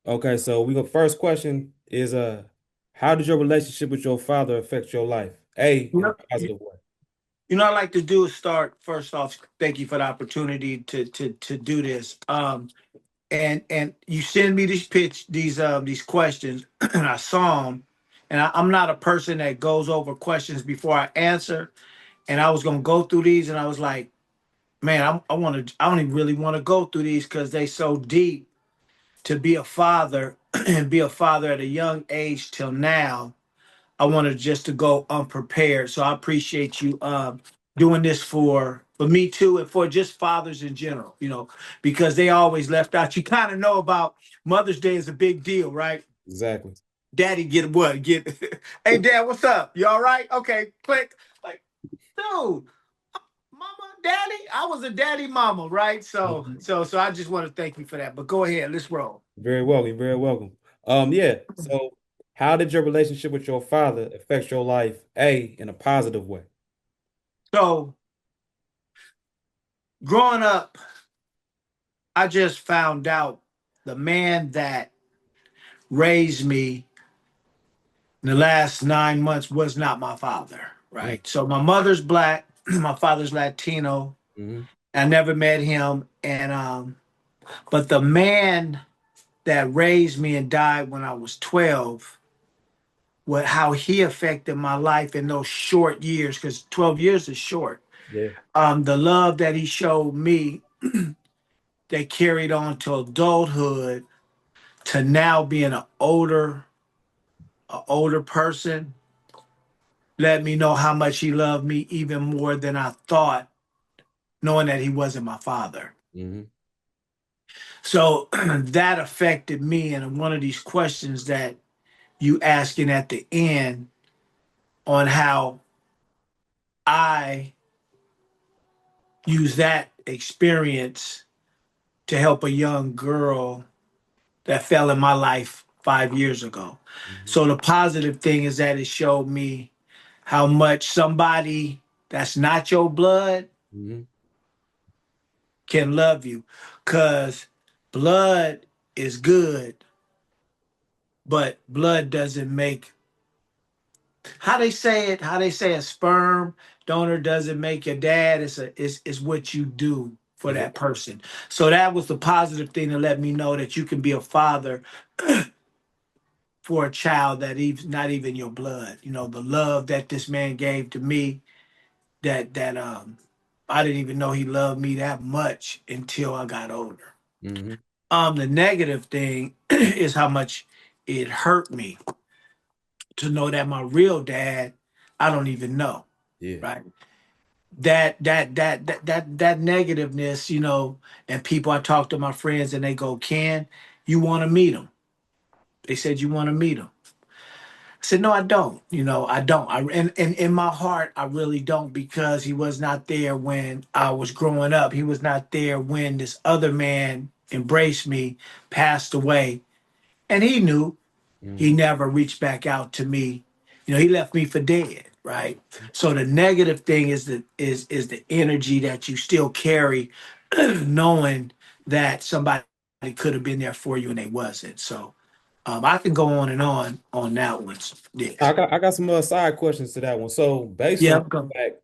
Okay, so we go. First question is how did your relationship with your father affect your life? A, You in a know, positive way. I like to do is start first off. Thank you for the opportunity to do this. And you send me these questions, and I saw them, and I'm not a person that goes over questions before I answer. And I was gonna go through these, and I was like, man, I don't even really want to go through these because they so deep. To be a father and be a father at a young age till now, I wanted just to go unprepared. So I appreciate you doing this for me too, and for just fathers in general, because they always left out. You kind of know about Mother's Day is a big deal, right? Exactly. Daddy get what? Get hey dad, what's up? You all right? Okay, click. Like, dude, mama, daddy. I was a daddy mama, right? So Mhm. so so I just want to thank you for that. But go ahead, let's roll. Very welcome, very welcome. Yeah. So how did your relationship with your father affect your life? A, in a positive way. So growing up, I just found out the man that raised me in the last 9 months was not my father, Mm, right? So my mother's black, my father's Latino. mhm, I never met him, and but the man that raised me and died when I was 12, what how he affected my life in those short years, because 12 years is short. yeah. The love that he showed me that carried on to adulthood to now being an older person let me know how much he loved me even more than I thought, knowing that he wasn't my father. Hmm. So that affected me. And one of these questions that you asking at the end on how I use that experience to help a young girl that fell in my life 5 years ago. Hmm. So the positive thing is that it showed me how much somebody that's not your blood Hmm. can love you, because blood is good, but blood doesn't make, how they say a sperm donor doesn't make your dad. It's what you do for that Exactly. person. So that was the positive thing to let me know that you can be a father for a child that even not even your blood. The love that this man gave to me, that I didn't even know he loved me that much until I got older. Hmm. The negative thing is how much it hurt me to know that my real dad, I don't even know, Yeah. right? That negativeness, and people, I talk to my friends and they go, Ken, you want to meet him? They said you want to meet him. I said, no, I don't. I don't. And in my heart, I really don't, because he was not there when I was growing up. He was not there when this other man embraced me, passed away, and he knew. He Hmm. never reached back out to me. He left me for dead, right? So the negative thing is the energy that you still carry, knowing that somebody could have been there for you and they wasn't. So I can go on and on that one. I Yes. got I got some side questions to that one. So based on Yeah. the fact,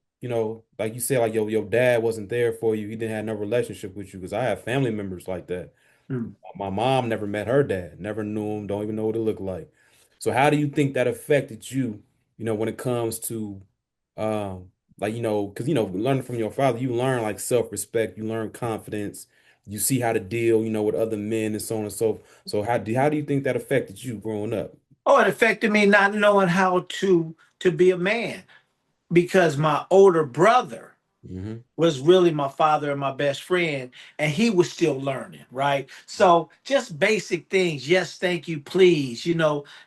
like you said, like your dad wasn't there for you, he didn't have no relationship with you. Because I have family members like that. Mm. My mom never met her dad, never knew him, don't even know what it looked like. So how do you think that affected you, when it comes to like, because learning from your father, you learn like self-respect, you learn confidence, you see how to deal, with other men and so on and so forth. So how do you think that affected you growing up? Oh, it affected me not knowing how to be a man, because my older brother Hmm. was really my father and my best friend, and he was still learning, right? So just basic things, yes, thank you, please,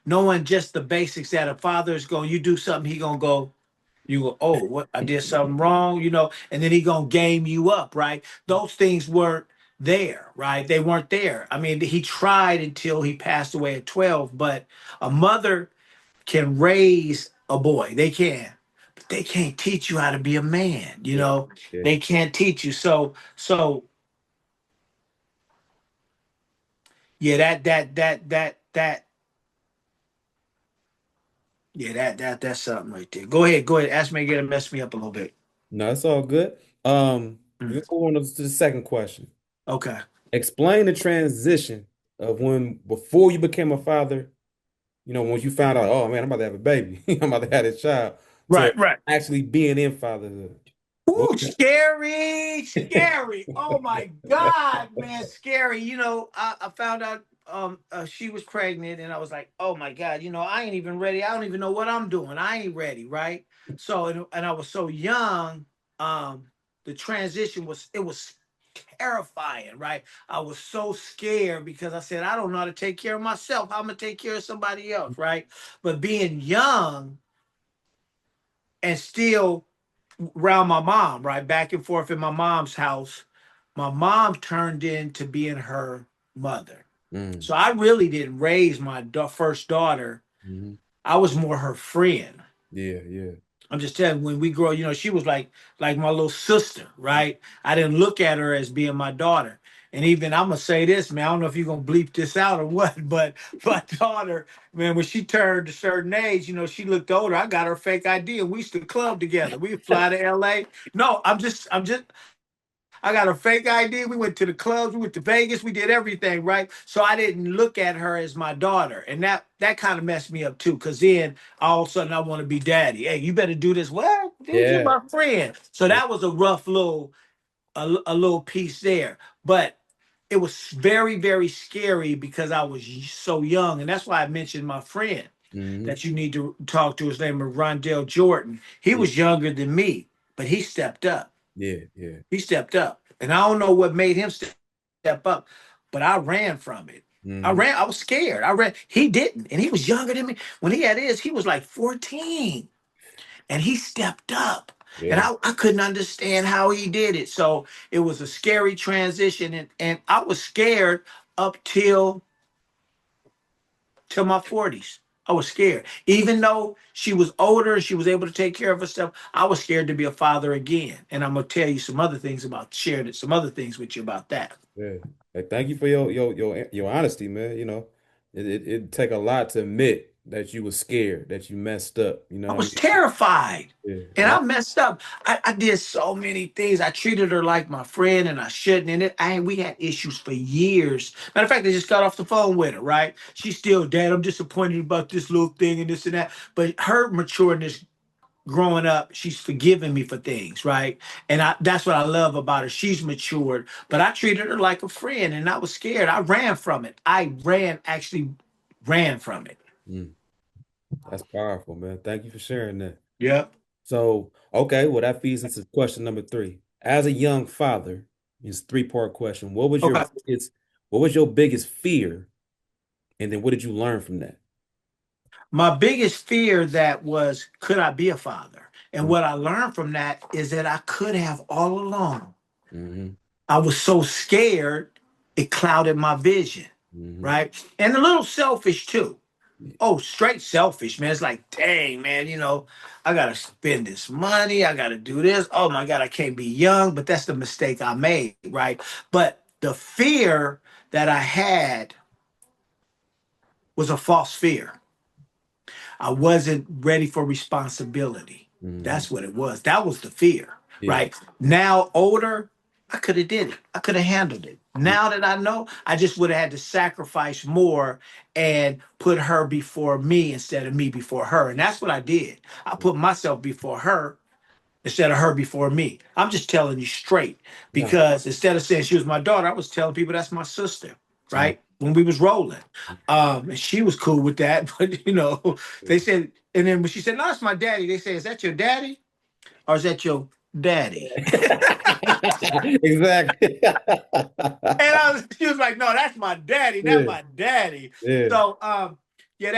knowing just the basics, that a father is going, you do something, he gonna go, you go, oh, what, I did something wrong, and then he gonna game you up, right? Those things weren't there, right? They weren't there. I mean, he tried until he passed away at 12, but a mother can raise a boy, they can, but they can't teach you how to be a man, Yeah. Yeah. they can't teach you. So Yeah, yeah, that's something right there. Go ahead. Ask me again and mess me up a little bit. No, it's all good. Mm, We can move on to the second question. okay. Explain the transition of when before you became a father, when you found out, oh man, I'm about to have a baby, I'm about to have a child, to Right, right. actually being in fatherhood. What Ooh, scary, scary. Oh my God, man, scary. I found out she was pregnant and I was like, oh my God, I ain't even ready. I don't even know what I'm doing. I ain't ready, right? So and I was so young, the transition was terrifying, right? I was so scared because I said, I don't know how to take care of myself. How I'm gonna take care of somebody else, right? But being young and still around my mom, right? Back and forth in my mom's house. My mom turned into being her mother. Mm, So I really didn't raise my first daughter. mhm. I was more her friend. Yeah, yeah. I'm just telling you, when we grow, she was like my little sister, right? I didn't look at her as being my daughter. And even I'm gonna say this, man. I don't know if you're gonna bleep this out or what, but my daughter, man, when she turned a certain age, she looked older. I got her fake ID, and we used to club together. We'd fly to LA. No, I'm just, I got a fake ID. We went to the clubs, we went to Vegas, we did everything, right? So I didn't look at her as my daughter. And that kind of messed me up too. Cause then all of a sudden I want to be daddy. Hey, you better do this. Well, dude, you're Yeah. my friend. So Yeah. that was a rough little a little piece there. But it was very, very scary because I was so young. And that's why I mentioned my friend Hmm. that you need to talk to. His name is Rondell Jordan. He Yeah. was younger than me, but he stepped up. Yeah. Yeah. He stepped up. And I don't know what made him step up, but I ran from it. I Hmm. ran. I was scared. I ran. He didn't. And he was younger than me. When he had his, he was like 14. And he stepped up. And Yeah. I couldn't understand how he did it. So it was a scary transition. And I was scared up till my 40s. I was scared. Even though she was older and she was able to take care of herself, I was scared to be a father again. And I'm gonna tell you some other things about sharing it, some other things with you about that. Yeah. Hey, thank you for your honesty, man. It take a lot to admit that you were scared, that you messed up. You know I what I was mean? terrified. Yeah. And I messed up. I did so many things. I treated her like my friend and I shouldn't. We had issues for years. Matter of fact, I just got off the phone with her, right? She's still, Dad, I'm disappointed about this little thing and this and that. But her matureness growing up, she's forgiven me for things, right? And that's what I love about her. She's matured, but I treated her like a friend and I was scared. I ran from it. Actually ran from it. Mm, that's powerful, man. Thank you for sharing that. Yep. So, okay, well, that feeds into question number three. As a young father, it's a three-part question. Okay. What was your biggest fear? And then what did you learn from that? My biggest fear that was, could I be a father? And what I learned from that is that I could have all along. Mm-hmm. I was so scared, it clouded my vision, Hmm. right? And a little selfish too. Oh, straight selfish, man. It's like, dang, man, I gotta spend this money. I gotta do this. Oh my God, I can't be young. But that's the mistake I made, right? But the fear that I had was a false fear. I wasn't ready for responsibility. Hmm. That's what it was. That was the fear, Yeah. right? Now older, I could have did it. I could have handled it. Mm, Now that I know, I just would have had to sacrifice more and put her before me instead of me before her. And that's what I did. I put myself before her instead of her before me. I'm just telling you straight no. because instead of saying she was my daughter, I was telling people that's my sister, Mm, right? When we was rolling. And she was cool with that, but they said, and then when she said, "No, it's my daddy," they say, "Is that your daddy or is that your daddy?" exactly. And she was like, "No, that's my daddy, not Yeah. my daddy." Yeah. So, yeah,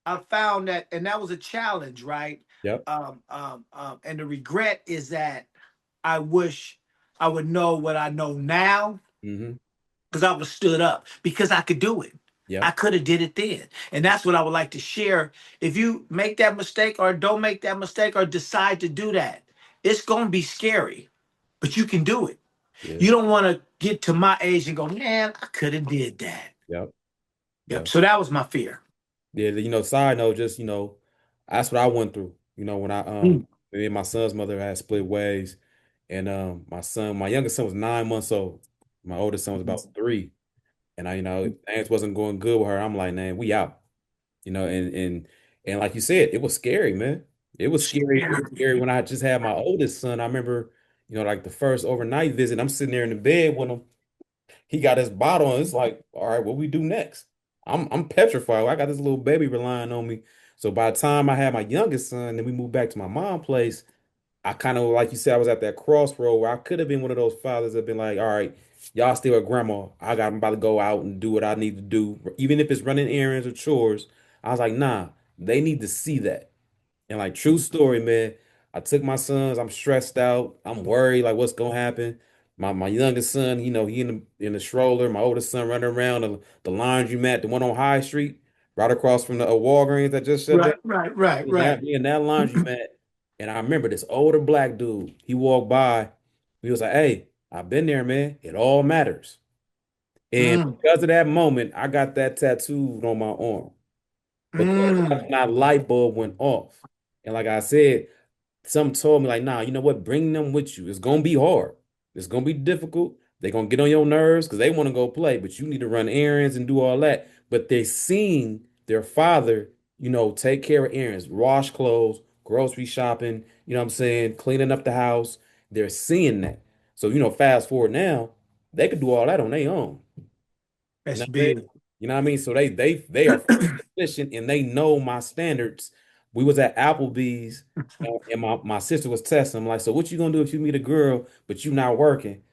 I found that, and that was a challenge, right? Yep. And the regret is that I wish I would know what I know now Hmm. because I would have stood up because I could do it. I Yep. could have did it then. And that's what I would like to share. If you make that mistake or don't make that mistake or decide to do that, it's going to be scary, but you can do it. Yeah. You don't want to get to my age and go, man, I could have did that. Yep. Yep. Yep. So that was my fear. Yeah. Side note, just, that's what I went through. When Mm. me and my son's mother had split ways, and my youngest son was 9 months old. My oldest son was about 3. And things wasn't going good with her. I'm like, man, we out. And like you said, it was scary, man. It was scary. It was scary when I just had my oldest son. I remember, like the first overnight visit, I'm sitting there in the bed with him. He got his bottle, and it's like, all right, what we do next? I'm petrified. I got this little baby relying on me. So by the time I had my youngest son, and we moved back to my mom's place, I kind of, like you said, I was at that crossroad where I could have been one of those fathers that been like, all right, y'all still at grandma. I'm about to go out and do what I need to do, even if it's running errands or chores. I was like, nah, they need to see that. And like, true story, man. I took my sons. I'm stressed out. I'm worried, like what's gonna happen. My youngest son, he in the stroller. My oldest son running around the laundromat, the one on High Street, right across from the Walgreens that just shut down. Right, right, right, In that, right. in that laundromat, and I remember this older black dude. He walked by. He was like, "Hey, I've been there, man. It all matters." And Mm, because of that moment, I got that tattooed on my arm because mm. my light bulb went off. And like I said, some told me like, nah, you know what? Bring them with you. It's gonna be hard. It's gonna be difficult. They're gonna get on your nerves because they want to go play, but you need to run errands and do all that. But they're seeing their father, take care of errands, wash clothes, grocery shopping, what I'm saying, cleaning up the house. They're seeing that. So, fast forward now, they could do all that on their own. You That's know what I mean? big. You know what I mean? So they are efficient and they know my standards. We was at Applebee's and my sister was testing. I'm like, so what you gonna do if you meet a girl but you not working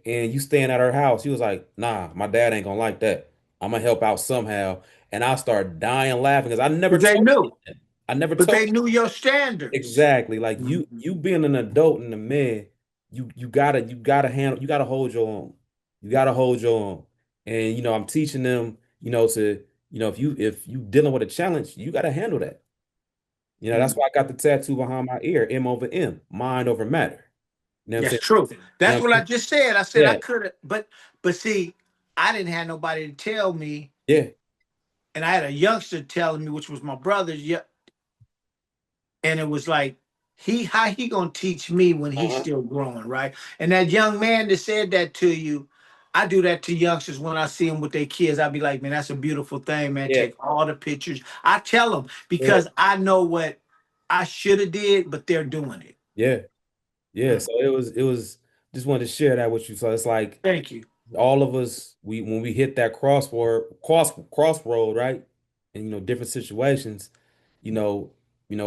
and you staying at her house? He was like, nah, my dad ain't gonna like that. I'm gonna help out somehow. And I start dying laughing because I never But they told knew. him. I never But told they knew your standards. exactly. Like you being an adult and a man, you gotta handle you gotta hold your own. You gotta hold your own. And I'm teaching them, to if you dealing with a challenge, you gotta handle that. That's Mm. why I got the tattoo behind my ear, M over M, mind over matter. You know what I'm That's saying? true. You know That's what I'm what I saying? just said. I said I Yeah, could have, but see, I didn't have nobody to tell me, yeah, and I had a youngster telling me, which was my brother. Yeah, and it was like, how he gonna teach me when he's uh-huh. still growing, right? And that young man that said that to you, I do that to youngsters when I see them with their kids. I'll be like, man, that's a beautiful thing, man. Yeah, Take all the pictures. I tell them yeah, because I know what I should have did, but they're doing it. yeah, yeah. Mm. So it was just wanted to share that with you. So it's like Thank you. all of us, when we hit that crossroad, right? And different situations, you know,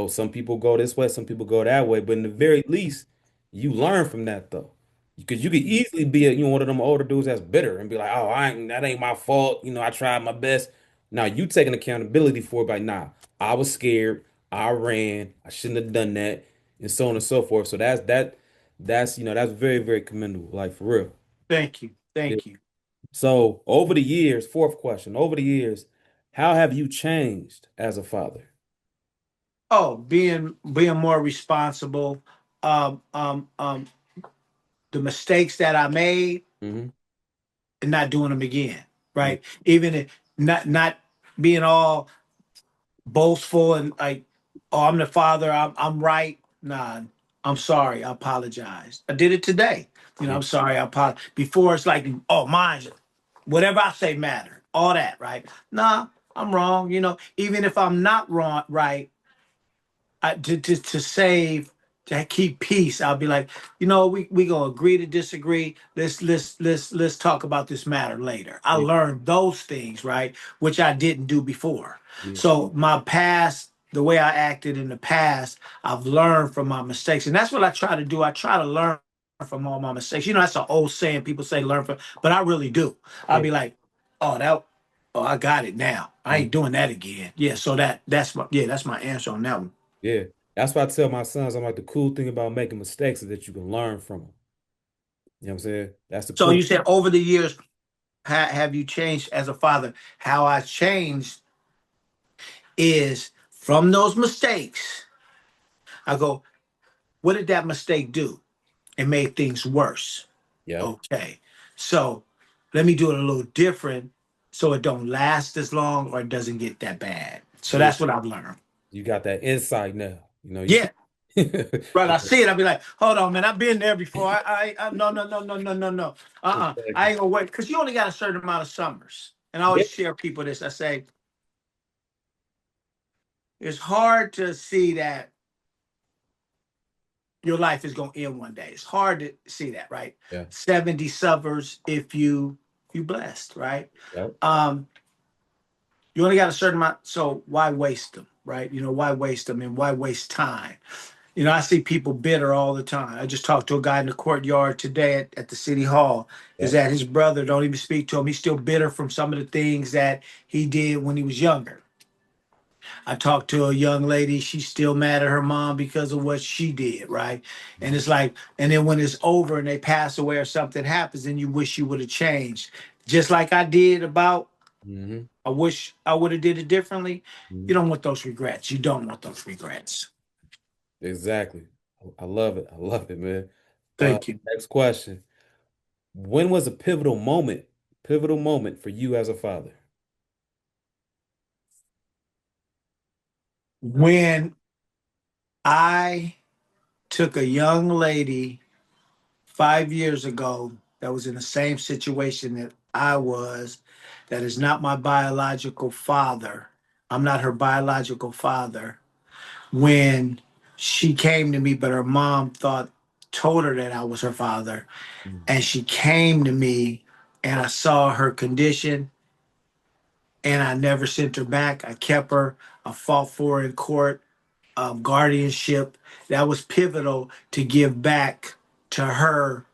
some people go this way, some people go that way, but in the very least, you learn from that though. Because you could easily be one of them older dudes that's bitter and be like, oh, that ain't my fault. I tried my best. Now you taking accountability for it, like, nah, I was scared, I ran, I shouldn't have done that, and so on and so forth. So that's very, very commendable, like for real. Thank you. Yeah. Thank you. So over the years, fourth question, over the years, how have you changed as a father? Oh, being more responsible. Um, um, um, the mistakes that I made Hmm. and not doing them again. Yeah, Right. Even if not being all boastful and like, oh, I'm the father, I'm right. Nah, I'm sorry, I apologize. I did it today. yeah, I'm sorry, I apologize. Before it's like, oh, mine, whatever I say matter, all that, right? Nah, I'm wrong. Even if I'm not wrong, right, to save to keep peace, I'll be like, we gonna agree to disagree. Let's talk about this matter later. I yeah, learned those things, right, which I didn't do before. yeah, So my past, the way I acted in the past, I've learned from my mistakes, and that's what I try to do. I try to learn from all my mistakes. That's an old saying. People say learn from, but I really do. I'll yeah, be like, oh, I got it now. I mhm, ain't doing that again. Yeah. So that's my answer on that one. yeah. That's why I tell my sons, I'm like, the cool thing about making mistakes is that you can learn from them. You know what I'm saying? That's the So cool. you said over the years, have you changed as a father? How I changed is from those mistakes. I go, what did that mistake do? It made things worse. Yep. Okay. So let me do it a little different so it don't last as long or it doesn't get that bad. So Yeah. that's what I've learned. You got that insight now. You see. Yeah. Right. I see it. I'll be like, hold on, man. I've been there before. No, no, no, no, no, no, no. I Exactly. ain't gonna wait because you only got a certain amount of summers. And I Yeah. always share people this. I say, it's hard to see that your life is gonna end one day. It's hard to see that, right? Yeah. 70 summers if you blessed, right? Yep. Um, you only got a certain amount, so why waste them, right? Why waste them and why waste time? I see people bitter all the time. I just talked to a guy in the courtyard today at the city hall. Is Yep. that his brother don't even speak to him? He's still bitter from some of the things that he did when he was younger. I talked to a young lady. She's still mad at her mom because of what she did, right? And Mm-hmm. it's like, and then when it's over and they pass away or something happens, then you wish you would have changed, just like I did about. Mm-hmm. I wish I would have did it differently. Mm-hmm. You don't want those regrets. You don't want those regrets. Exactly. I love it. I love it, man. Thank you. Next question. When was a pivotal moment for you as a father? When I took a young lady 5 years ago that was in the same situation that I was, that is not my biological father. I'm not her biological father. When she came to me, but her mom told her that I was her father. Mm. And she came to me and I saw her condition and I never sent her back. I kept her. I fought for her in court, guardianship. That was pivotal to give back to her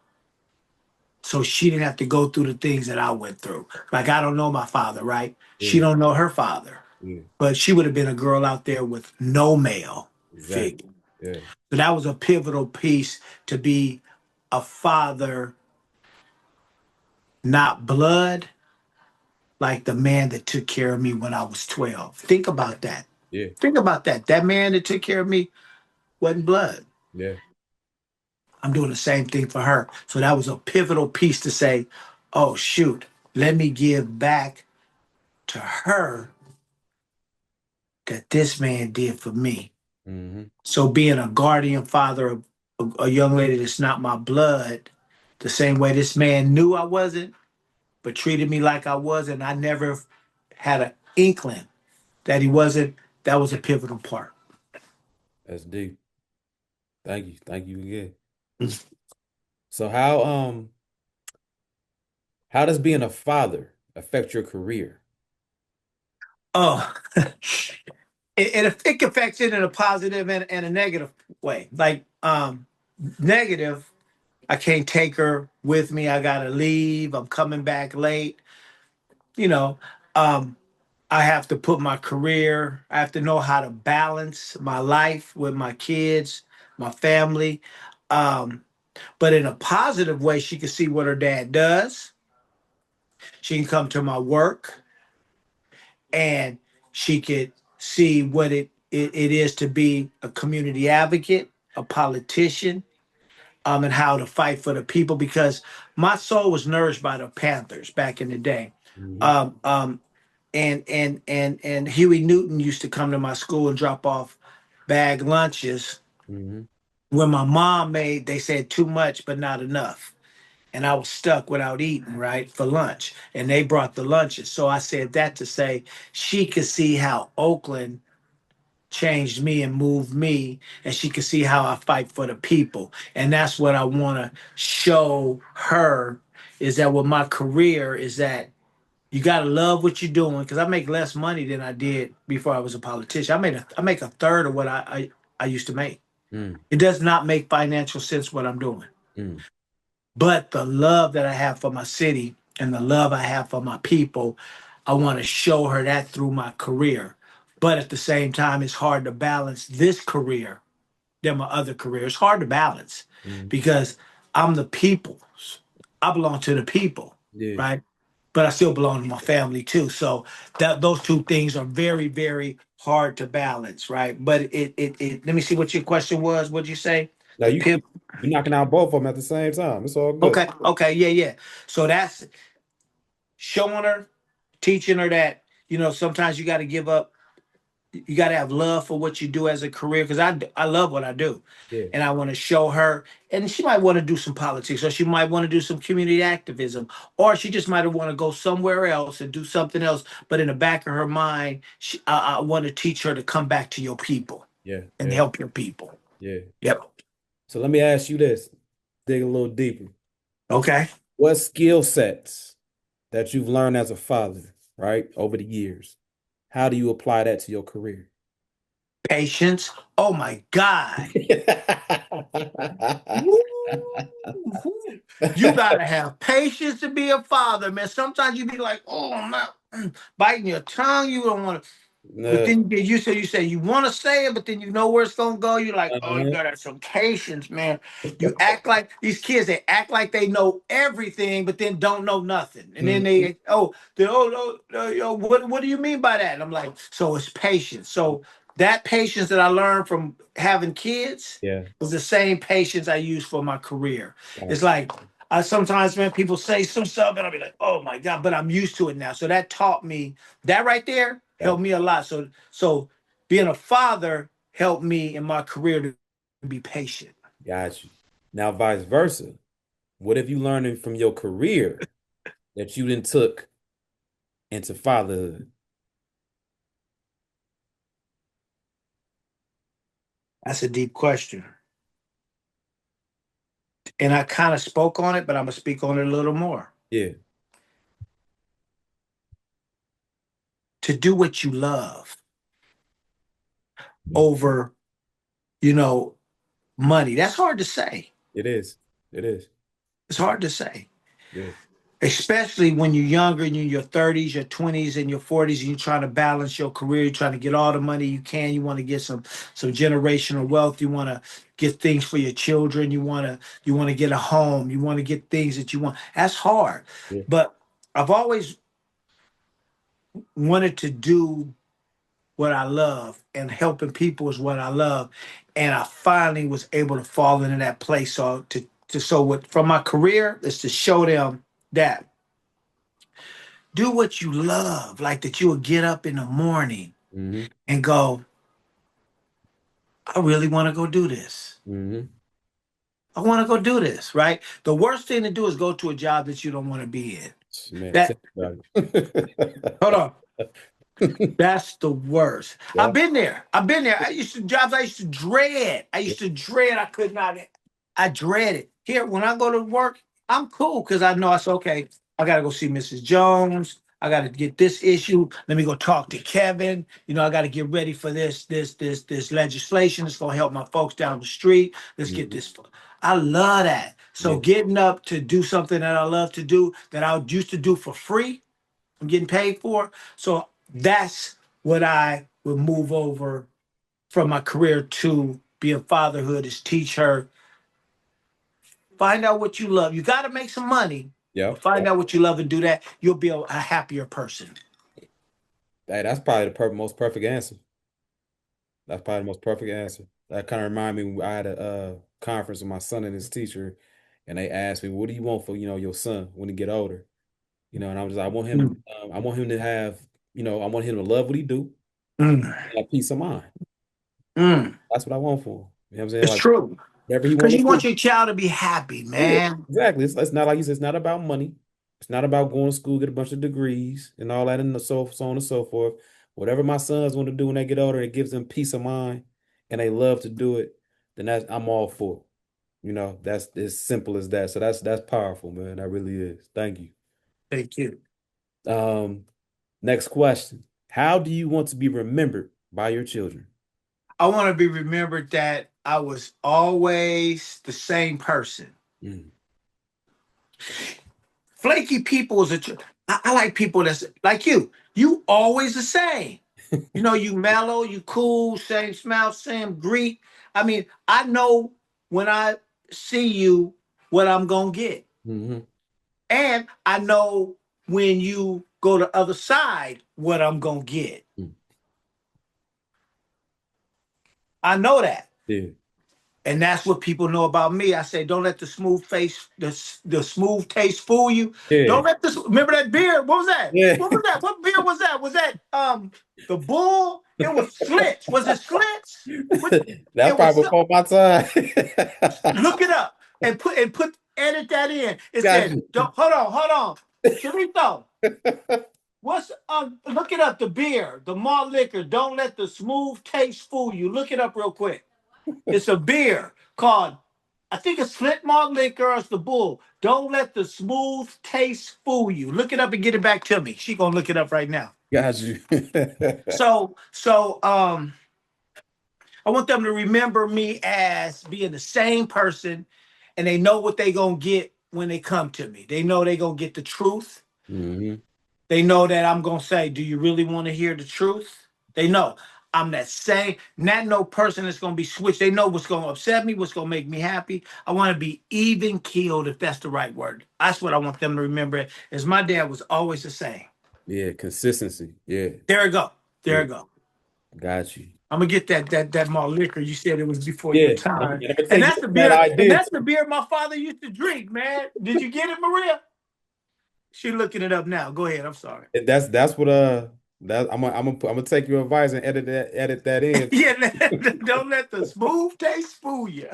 so she didn't have to go through the things that I went through. Like I don't know my father, right? She Yeah. don't know her father, Yeah. but she would have been a girl out there with no male Exactly. figure. Yeah. So that was a pivotal piece to be a father, not blood, like the man that took care of me when I was 12. Think about that. Yeah. Think about that. That man that took care of me wasn't blood. Yeah. I'm doing the same thing for her. So that was a pivotal piece to say, oh, shoot, let me give back to her that this man did for me. Mm-hmm. So being a guardian father of a young lady that's not my blood, the same way this man knew I wasn't, but treated me like I was, and I never had an inkling that he wasn't, that was a pivotal part. That's deep. Thank you. Thank you again. So how does being a father affect your career? Oh, it affects it in a positive and a negative way. Like negative, I can't take her with me. I gotta leave. I'm coming back late. You know, um, I have to put my career. I have to know how to balance my life with my kids, my family. Um, but in a positive way, she can see what her dad does. She can come to my work and she could see what it is to be a community advocate, a politician, and how to fight for the people because my soul was nourished by the Panthers back in the day. Mm-hmm. Um, um, and Huey Newton used to come to my school and drop off bag lunches Mm-hmm. when my mom made, they said too much but not enough. And I was stuck without eating, right, for lunch. And they brought the lunches. So I said that to say she could see how Oakland changed me and moved me, and she could see how I fight for the people. And that's what I want to show her is that with my career is that you gotta love what you're doing because I make less money than I did before I was a politician. I make a third of what I used to make. Mm-hmm. It does not make financial sense what I'm doing. Mm-hmm. But the love that I have for my city and the love I have for my people, I want to show her that through my career. But at the same time, it's hard to balance this career than my other career. It's hard to balance Mm-hmm. because I'm the people's. I belong to the people, Yeah. right? But I still belong to my family too. So that those two things are very, very hard to balance, right? But it let me see what your question was. What'd you say? Now The pimp. you knocking out both of them at the same time. It's all good. Okay, okay, yeah, yeah. So that's showing her, teaching her that, sometimes you got to give up. You got to have love for what you do as a career, because I love what I do. Yeah, And I want to show her, and she might want to do some politics, or she might want to do some community activism, or she just might want to go somewhere else and do something else. But in the back of her mind, I want to teach her to come back to your people yeah, and yeah, help your people. yeah. Yep. So let me ask you this, dig a little deeper. Okay. What skill sets that you've learned as a father, right, over the years, how do you apply that to your career? Patience. Oh my God. Woo! You gotta have patience to be a father, man. Sometimes you be like, oh man, biting your tongue. You don't want to, but Nah, then you say you want to say it, but then you know where it's gonna go. You're like, oh, you uh-huh. gotta have some patience, man. You act like these kids. They act like they know everything, but then don't know nothing. And then Mhm. what do you mean by that? And I'm like, so it's patience. So that patience that I learned from having kids Yeah, was the same patience I use for my career. It's gotcha. like I sometimes, man, people say some stuff and I'll be like, oh my God, but I'm used to it now. So that taught me that right there helped Gotcha. me a lot. So being a father helped me in my career to be patient. Got you. Now, vice versa. What have you learned from your career that you then took into fatherhood? That's a deep question. And I kind of spoke on it, but I'm gonna speak on it a little more. Yeah. To do what you love Mm. over, you know, money. That's hard to say. It is. It is. It's hard to say. Yeah. Especially when you're younger and you're in your 30s, your 20s, and your 40s, and you're trying to balance your career, you're trying to get all the money you can. You want to get some generational wealth. You want to get things for your children. You want to get a home. You want to get things that you want. That's hard. Yeah. But I've always wanted to do what I love, and helping people is what I love. And I finally was able to fall into that place. So what from my career is to show them that do what you love, like that you will get up in the morning Mm-hmm. and go, I really want to go do this. Mm-hmm. I want to go do this, right? The worst thing to do is go to a job that you don't want to be in. Man, tell That me about it. hold on. That's the worst. Yeah. I've been there. I've been there. Jobs I used to dread. I Yeah. used to dread. I could not. I dread it. Here, when I go to work, I'm cool because I know it's okay. I gotta go see Mrs. Jones. I gotta get this issue. Let me go talk to Kevin. I gotta get ready for this legislation. It's gonna help my folks down the street. Let's get Mhm. this. I love that. So Yeah. getting up to do something that I love to do, that I used to do for free, I'm getting paid for. So that's what I would move over from my career to being fatherhood, is teach her, find out what you love. You got to make some money, Yeah. but find out what you love and do that. You'll be a happier person. Hey, that's probably the most perfect answer. That's probably the most perfect answer. That kind of remind me, I had a conference with my son and his teacher, and they asked me, "What do you want for your son when he get older?" And I was like, Mm, I want him to have, I want him to love what he do mm, and have peace of mind. mm. That's what I want for him. You know what I'm saying? It's Like true. whatever he Because want you to want do. your child to be happy, Yeah, man. exactly. It's not like you said, it's not about money. It's not about going to school, get a bunch of degrees and all that and so on and so forth. Whatever my sons want to do when they get older, it gives them peace of mind and they love to do it, then I'm all for it. That's as simple as that. So that's powerful, man. That really is. Thank you. Thank you. Um, Next question. How do you want to be remembered by your children? I want to be remembered that I was always the same person. Mm. Flaky people is I like people that's like you. You always the same. You mellow, you cool, same smile, same greet. I mean, I know when I see you what I'm gonna get. Hmm. And I know when you go to other side what I'm gonna get. Mm. I know that. Yeah. And that's what people know about me. I say, don't let the smooth face, the smooth taste fool you. Yeah. Don't let this. Remember that beer? What was that? Yeah. What was that? What beer was that? Was that the Bull? It was Schlitz. Was it Schlitz? What? That's It was. probably before my time. Look it up and put edit that in. It Got said, you. don't, hold on, Sharito. What's look it up, the beer, the malt liquor. Don't let the smooth taste fool you. Look it up real quick. It's a beer called, I think it's Flint Malt Liquor or it's the Bull. Don't let the smooth taste fool you. Look it up and get it back to me. She gonna look it up right now. Got you. So I want them to remember me as being the same person, and they know what they gonna get when they come to me. They know they gonna get the truth. Hmm. They know that I'm gonna say, "Do you really want to hear the truth?" They know I'm that same, not no person that's gonna be switched. They know what's gonna upset me, what's gonna make me happy. I want to be even keeled, if that's the right word. That's what I want them to remember. As my dad was always the same. Yeah, consistency. Yeah. There we go. There Yeah. we go. Got you. I'm gonna get that malt liquor. You said it was before your Yeah. time, And I'm gonna and take you that's back the to that beer. And idea that's too. the beer my father used to drink. Man, did you get it, Maria? She looking it up now. Go ahead. I'm sorry. And that's what that I'm gonna take your advice and edit that in. Yeah, don't let the smooth taste fool you.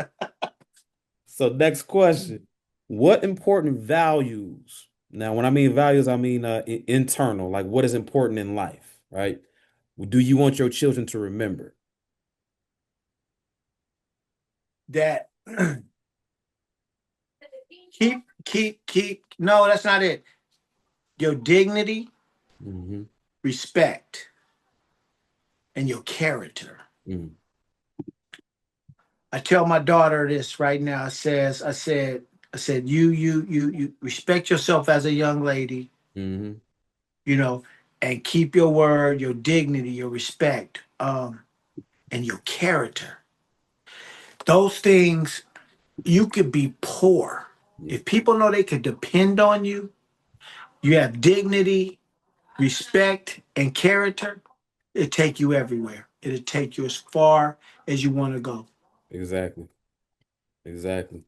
So next question. What important values? Now, when I mean values, I mean internal, like what is important in life, right? Do you want your children to remember? That keep. No, that's not it. Your dignity, Hmm. respect, and your character. Hmm. I tell my daughter this right now. I said, you respect yourself as a young lady, Hmm. you know, and keep your word, your dignity, your respect, and your character. Those things, you could be poor. Yeah, If people know they could depend on you, you have dignity, respect, and character, it'll take you everywhere. It'll take you as far as you want to go. exactly. Exactly.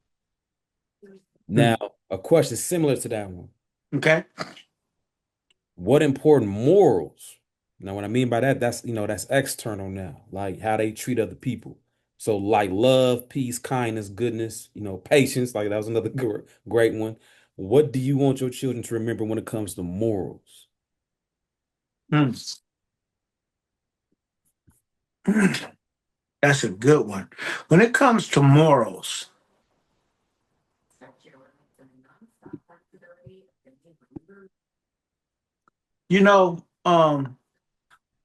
Hmm. Now, a question similar to that one. Okay? What important morals? Now, what I mean by that, that's external now, like how they treat other people. So, like love, peace, kindness, goodness, patience. Like that was another great one. What do you want your children to remember when it comes to morals? Hmm. That's a good one. When it comes to morals, you know,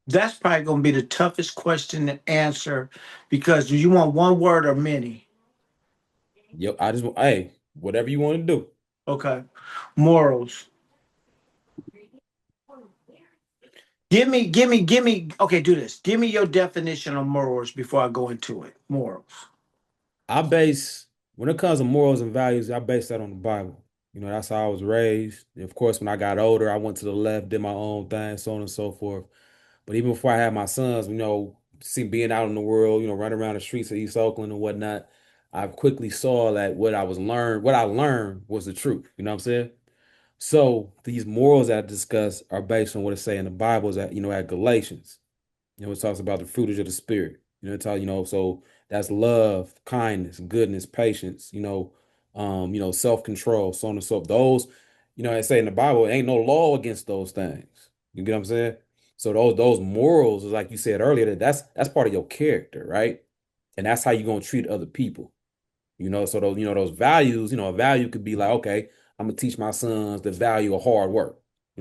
that's probably going to be the toughest question to answer because do you want one word or many? Yep, hey, whatever you want to do. Okay. Morals. Give me. Okay, do this. Give me your definition of morals before I go into it. Morals. When it comes to morals and values, I base that on the Bible. That's how I was raised. And of course, when I got older, I went to the left, did my own thing, so on and so forth. But even before I had my sons, see being out in the world, running around the streets of East Oakland and whatnot, I quickly saw that what I learned was the truth. You know what I'm saying? So these morals that I discuss are based on what it say in the Bible is at Galatians. It talks about the fruit of the spirit. So that's love, kindness, goodness, patience, self-control, so on and so forth. Those, I say in the Bible, ain't no law against those things. You get what I'm saying? So those morals, is like you said earlier, that's part of your character, right? And that's how you're gonna treat other people. So those values, a value could be like, okay, I'm gonna teach my sons the value of hard work.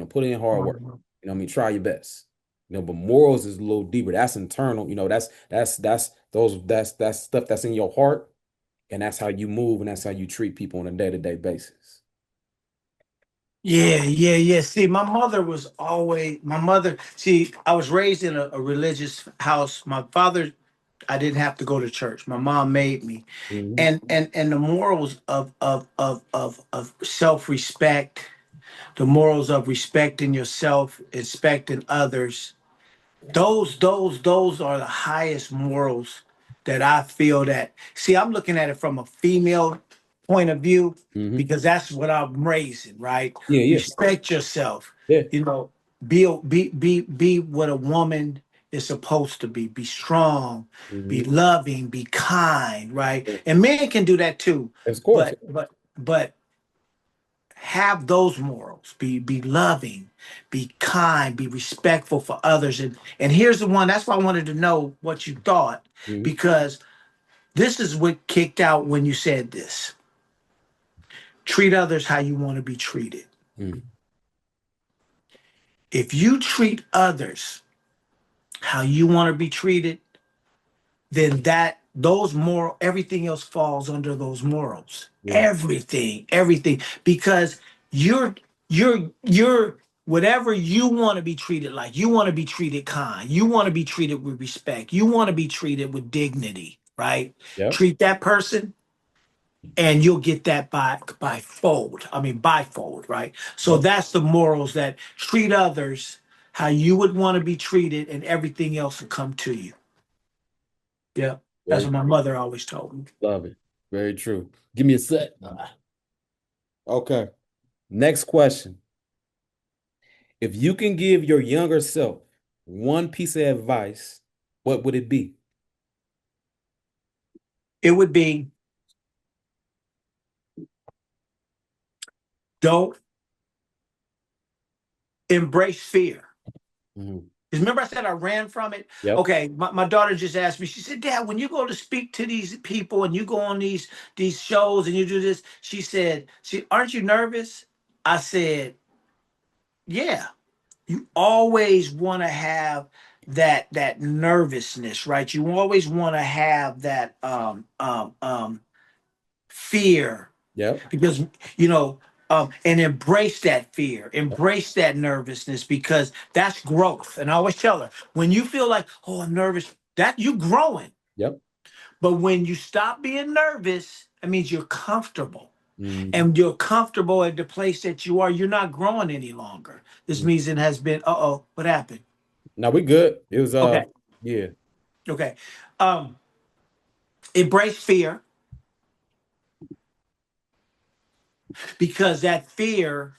Put in hard work. Mhm. Try your best. But morals is a little deeper. That's internal. That's stuff that's in your heart, and that's how you move, and that's how you treat people on a day-to-day basis. Yeah. See, my mother, see, I was raised in a religious house. My father, I didn't have to go to church. My mom made me. Hmm. And the morals of self-respect, the morals of respecting yourself, respecting others, those are the highest morals that I feel that, see, I'm looking at it from a female point of view Hmm. because that's what I'm raising, right? Yeah, yeah, Respect yourself, yeah. you know, be what a woman is supposed to be. Be strong, be Hmm. loving, be kind, right? And men can do that too, Of course. but have those morals. Be loving, be kind, be respectful for others. And here's the one, that's why I wanted to know what you thought, Hmm. because this is what kicked out when you said this. Treat others how you want to be treated. Hmm. If you treat others how you want to be treated, then that those moral everything else falls under those morals. Yeah. Everything, because you're whatever you want to be treated like. You want to be treated kind. You want to be treated with respect. You want to be treated with dignity, right? Yep. Treat that person and you'll get that by fold. I mean bifold, right? So Yep. that's the morals, that treat others how you would want to be treated and everything else will come to you. Yeah. That's Very what my mother always told me. love it. Very true. Give me a sec. Okay. Next question. If you can give your younger self one piece of advice, what would it be? It would be, don't embrace fear. Mhm. 'Cause remember I said I ran from it? Yep. Okay, my daughter just asked me, she said, Dad, when you go to speak to these people and you go on these shows and you do this, she said, aren't you nervous? I said, yeah. You always want to have that nervousness, right? You always want to have that fear, Yep. because you know and embrace that fear, embrace that nervousness, because that's growth. And I always tell her, when you feel like, oh, I'm nervous, that you growing. Yep. But when you stop being nervous, that means you're comfortable, Mhm. and you're comfortable at the place that you are. You're not growing any longer. This means it has been, uh-oh, what happened? No, we good. It was Okay, yeah. okay. um Embrace fear, because that fear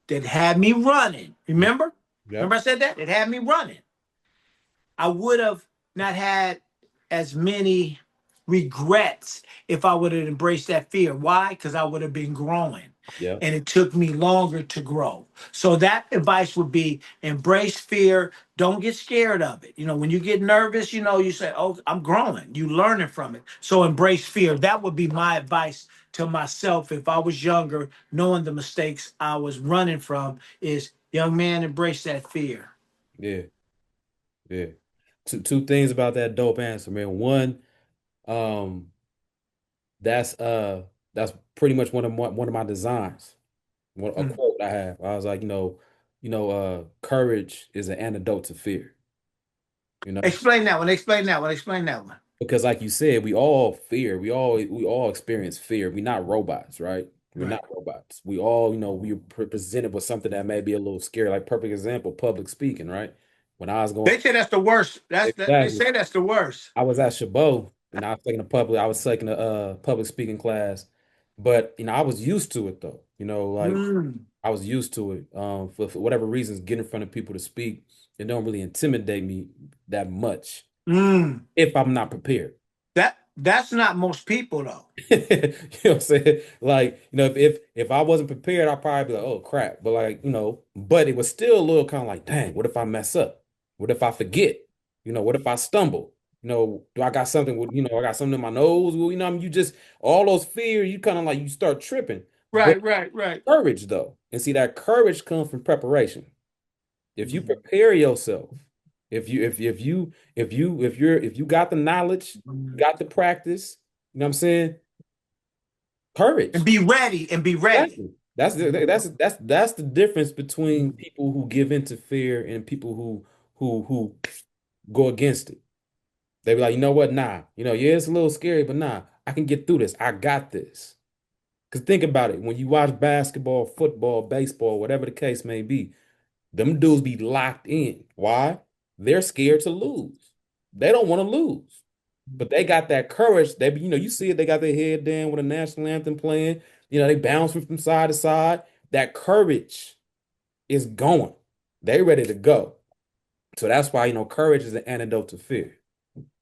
that had me running, remember? Yep. Remember I said that? It had me running. I would have not had as many regrets if I would have embraced that fear. Why? Because I would have been growing. Yep. And it took me longer to grow. So that advice would be, embrace fear. Don't get scared of it. When you get nervous, you say, oh, I'm growing. You learning from it. So embrace fear. That would be my advice to myself if I was younger, knowing the mistakes I was running from, is, young man, embrace that fear. Yeah. Yeah. Two things about that dope answer, man. One, um, that's that's pretty much one of my designs. A Mm. quote I have. I was like, courage is an antidote to fear, you know? Explain that one. Explain that one. Explain that one. Because like you said, we all fear. We all experience fear. We're not robots, right? We're Right. not robots. We all, we're presented with something that may be a little scary. Like perfect example, public speaking, right? When I was going, They say that's the worst. They exactly. say that's the worst. I was at Chabot and I was taking a public speaking class, but I was used to it though. Like Mm, I was used to it. For whatever reasons, getting in front of people to speak, it don't really intimidate me that much mm. if I'm not prepared. That's not most people though. You know what I'm saying? Like, if I wasn't prepared, I'd probably be like, oh crap. But like, but it was still a little kind of like, dang, what if I mess up? What if I forget? What if I stumble? Do I got something I got something in my nose? Well, you just all those fears, you kind of like you start tripping. But Right, right, right. courage though. And see that courage comes from preparation. If you Mm, prepare yourself, if you got the knowledge, you mm. got the practice, you know what I'm saying? And Courage. be ready. And be ready. Exactly. That's the difference between people who give in to fear and people who go against it. They be like, you know what? Nah, yeah, it's a little scary, but nah, I can get through this. I got this. Because think about it, when you watch basketball, football, baseball, whatever the case may be, them dudes be locked in. Why? They're scared to lose. They don't want to lose. But they got that courage. They, you see it. They got their head down with a national anthem playing. They bounce from side to side. That courage is going. They ready to go. So that's why courage is an antidote to fear.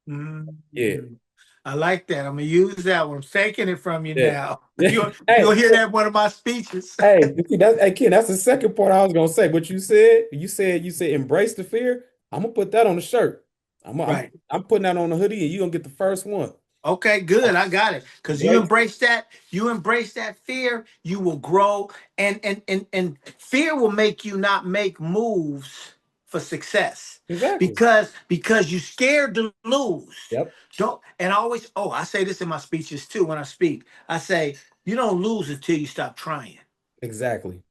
Yeah, Mm. I like that. I'm gonna use that one. I'm taking it from you yeah, now. yeah. You'll Hey, hear that in one of my speeches. you see, hey, Ken, that's the second part I was gonna say. What you said embrace the fear. I'm gonna put that on the shirt. I'm I'm Right. I'm putting that on the hoodie, and you're gonna get the first one. Okay, good. I got it. Because Embrace. you embrace that fear, you will grow. And fear will make you not make moves for success. Exactly. Because you scared to lose. Yep. Don't and I always I say this in my speeches too when I speak. I say, you don't lose until you stop trying. Exactly.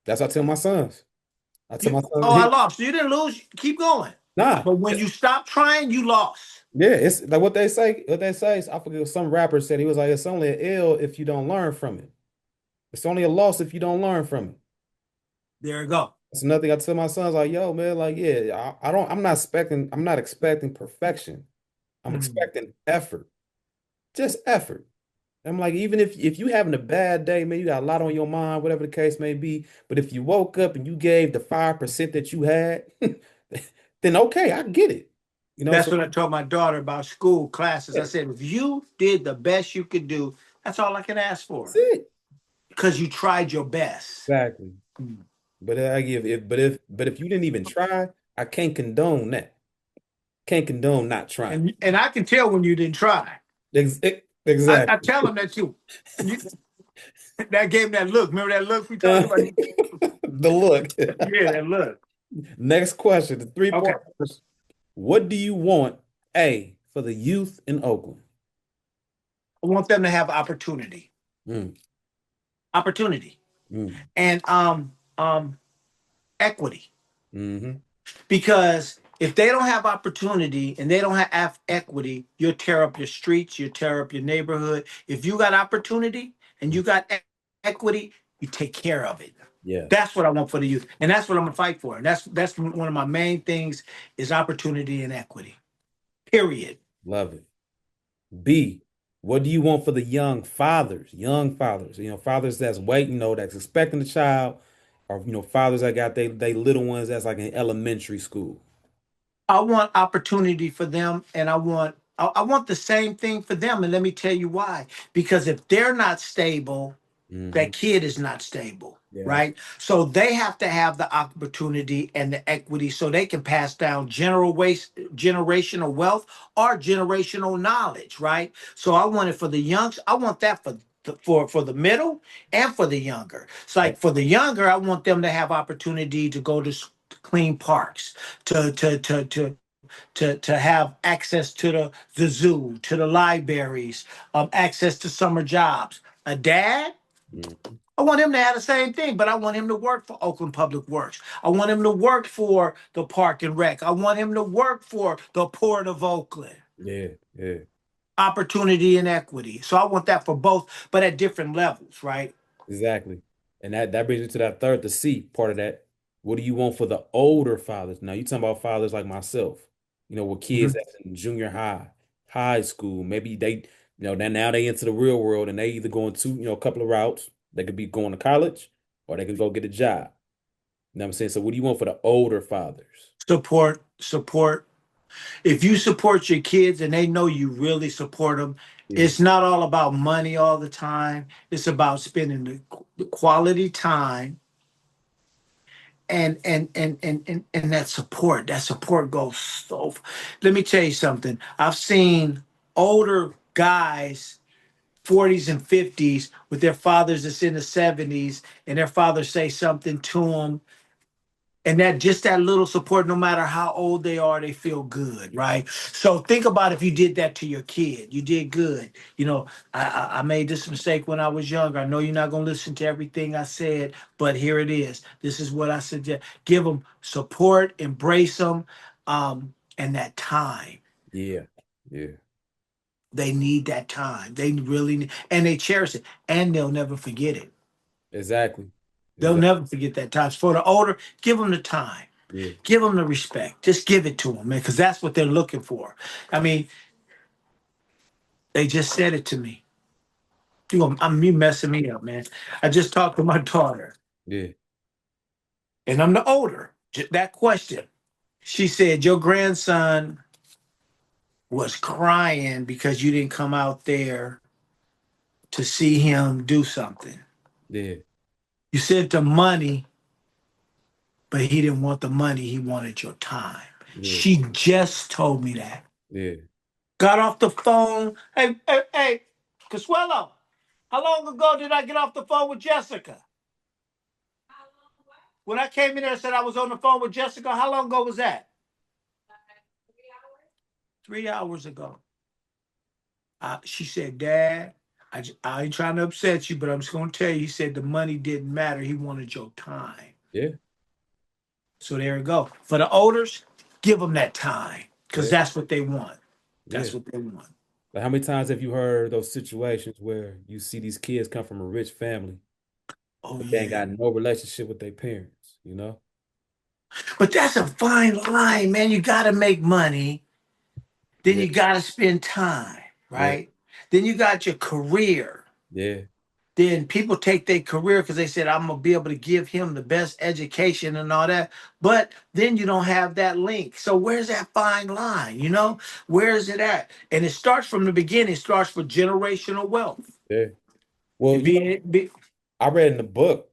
That's what I tell my sons. I tell You my sons, oh, I lost. You didn't lose, keep going. nah. But when you stop trying, you lost. Yeah, it's like what they say. What they say is, I forget what some rapper said. He was like, "It's only an L if you don't learn from it. It's only a loss if you don't learn from it." There you go. That's another thing I tell my sons, like, "Yo, man, like, yeah, I don't. I'm not expecting perfection. I'm Mm. expecting effort, just effort." I'm like, even if you having a bad day, man, you got a lot on your mind, whatever the case may be. But if you woke up and you gave the 5% that you had, then okay, I get it. That's So what I told my daughter about school classes. yeah, I said, if you did the best you could do, that's all I can ask that's for it. because you tried your best. Exactly. Mm. But I give if but if you didn't even try, I can't condone that. Can't condone not trying. And I can tell when you didn't try. I Exactly. tell them that too. You, that gave me that look. Remember that look we talked about? The look. Yeah, that look. Next question, the Okay. three-part question. What do you want, A, for the youth in Oakland? I want them to have opportunity. Mm, Opportunity. mm, And equity. hmm. Because if they don't have opportunity and they don't have equity, you'll tear up your streets, you'll tear up your neighborhood. If you got opportunity and you got equity, you take care of it. Yeah, That's what I want for the youth, and that's what I'm gonna fight for. And that's one of my main things is opportunity and equity. Period. love it. B, what do you want for the young fathers? Young fathers, fathers that's waiting, that's expecting the child, or fathers that got they little ones that's like in elementary school. I want opportunity for them, and I want the same thing for them. And let me tell you why. Because if they're not stable, Hmm. that kid is not stable, Yeah, right? So they have to have the opportunity and the equity so they can pass down generational wealth or generational knowledge, right? So I want it for the youngs. I want that for the middle and for the younger. It's yeah, like for the younger, I want them to have opportunity to go to clean parks, to have access to the zoo, to the libraries, access to summer jobs. A dad, mhm, I want him to have the same thing, but I want him to work for Oakland Public Works. I want him to work for the Park and Rec. I want him to work for the Port of Oakland. yeah, yeah. Opportunity and equity. So I want that for both, but at different levels, right? Exactly. And that brings me to that third, the C part of that. What do you want for the older fathers? Now you talking about fathers like myself, with kids Mhm. that's in junior high, high school. Maybe they, then now they into the real world and they either going to, a couple of routes. They could be going to college or they could go get a job. You know what I'm saying? So what do you want for the older fathers? Support. If you support your kids and they know you really support them, Yeah, it's not all about money all the time. It's about spending the quality time and that support. That support goes so. Let me tell you something. I've seen older guys 40s and 50s with their fathers that's in the 70s and their father say something to them and that just that little support, no matter how old they are, they feel good, right? So think about if you did that to your kid. You did good. I made this mistake when I was younger. I know you're not going to listen to everything I said, but here it is. This is what I suggest. Give them support, embrace them, and that time. yeah, yeah. They need that time. They really need, and they cherish it, and they'll never forget it. Exactly. They'll Exactly. never forget that time. For the older, give them the time. Yeah. Give them the respect. Just give it to them, man, because that's what they're looking for. I mean, They just said it to me. You messing me up, man. I just talked to my daughter, Yeah, and I'm the older. That question. She said, your grandson was crying because you didn't come out there to see him do something. yeah, You sent him money, but he didn't want the money. He wanted your time. yeah, She just told me that. yeah, Got off the phone. Hey, Consuelo, how long ago did I get off the phone with Jessica? When I came in there and said I was on the phone with Jessica, how long ago was that? 3 hours ago. She said, Dad, I ain't trying to upset you, but I'm just going to tell you, he said the money didn't matter. He wanted your time. yeah, So there you go. For the olders, give them that time because yeah, that's what they want. yeah. That's what they want. Like how many times have you heard those situations where you see these kids come from a rich family, Oh, but they ain't yeah. got no relationship with their parents, you know? But that's a fine line, man. You got to make money. Then Yeah, you got to spend time, yeah, right? Then you got your career. yeah, Then people take their career because they said, I'm going to be able to give him the best education and all that. But then you don't have that link. So where's that fine line? Where is it at? And it starts from the beginning. It starts with generational wealth. yeah. Well, It be, I read in the book,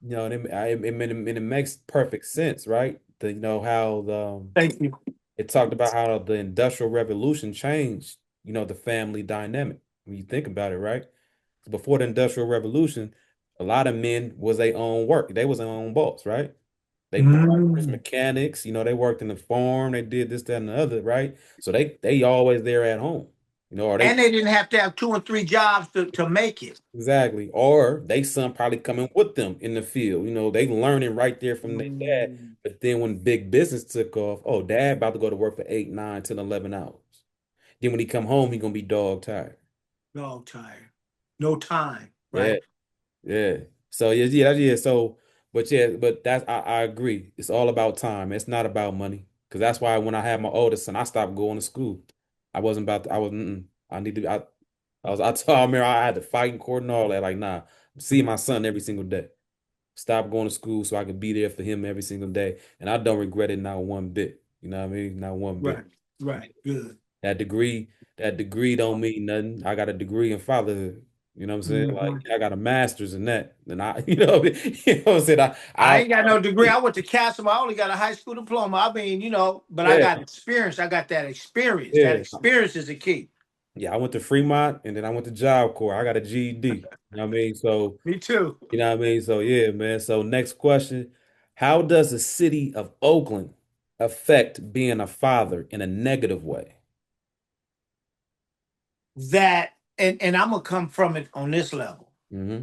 and it makes perfect sense, right? How thank you. it talked about how the Industrial Revolution changed, the family dynamic. When you think about it, right? Before the Industrial Revolution, a lot of men was their own work. They was their own boss, right? They barbers, Mm. mechanics, they worked in the farm, they did this, that, and the other, right? So they always there at home, or they And they didn't have to have two and three jobs to make it. exactly, or they son probably coming with them in the field. They learning right there from their dad. Mm. But then when big business took off, oh, dad about to go to work for 8, 9, 10, 11 hours. Then when he come home, he gonna be dog tired. No time. No time, Yeah, right? yeah. So yeah, yeah, yeah. So, but yeah, but I agree. It's all about time. It's not about money. Because that's why when I had my oldest son, I stopped going to school. I wasn't about to, I was I need to I told him I had to fight in court and all that. Like, nah, see my son every single day. Stop going to school so I can be there for him every single day. And I don't regret it not one bit. You know what I mean? Not one bit. Right. Right. Good. That degree, that degree don't mean nothing. I got a degree in fatherhood. You know what I'm saying? Like Mhm. I got a master's in that. And I, what I mean? You know what I'm saying? I I ain't got no degree. I went to Councilman. I only got a high school diploma. I mean, but I yeah, got experience. I got that experience. That yeah. experience is the key. Yeah, I went to Fremont and then I went to Job Corps. I got a GED. You know what I mean? So, Me too. you know what I mean? So yeah, man. So next question. How does the city of Oakland affect being a father in a negative way? That and I'm gonna come from it on this level. Hmm.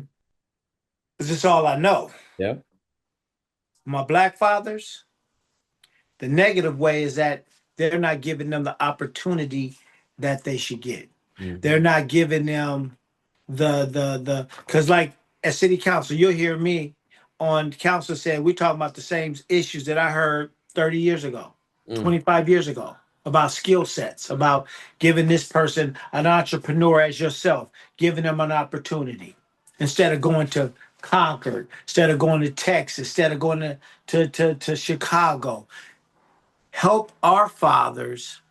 This is all I know. Yeah. My black fathers, the negative way is that they're not giving them the opportunity that they should get. Hmm. They're not giving them the because like at city council, you'll hear me on council saying we talking about the same issues that I heard 30 years ago, Mm, 25 years ago about skill sets, about giving this person an entrepreneur as yourself, giving them an opportunity instead of going to Concord, instead of going to Texas, instead of going to Chicago. Help our fathers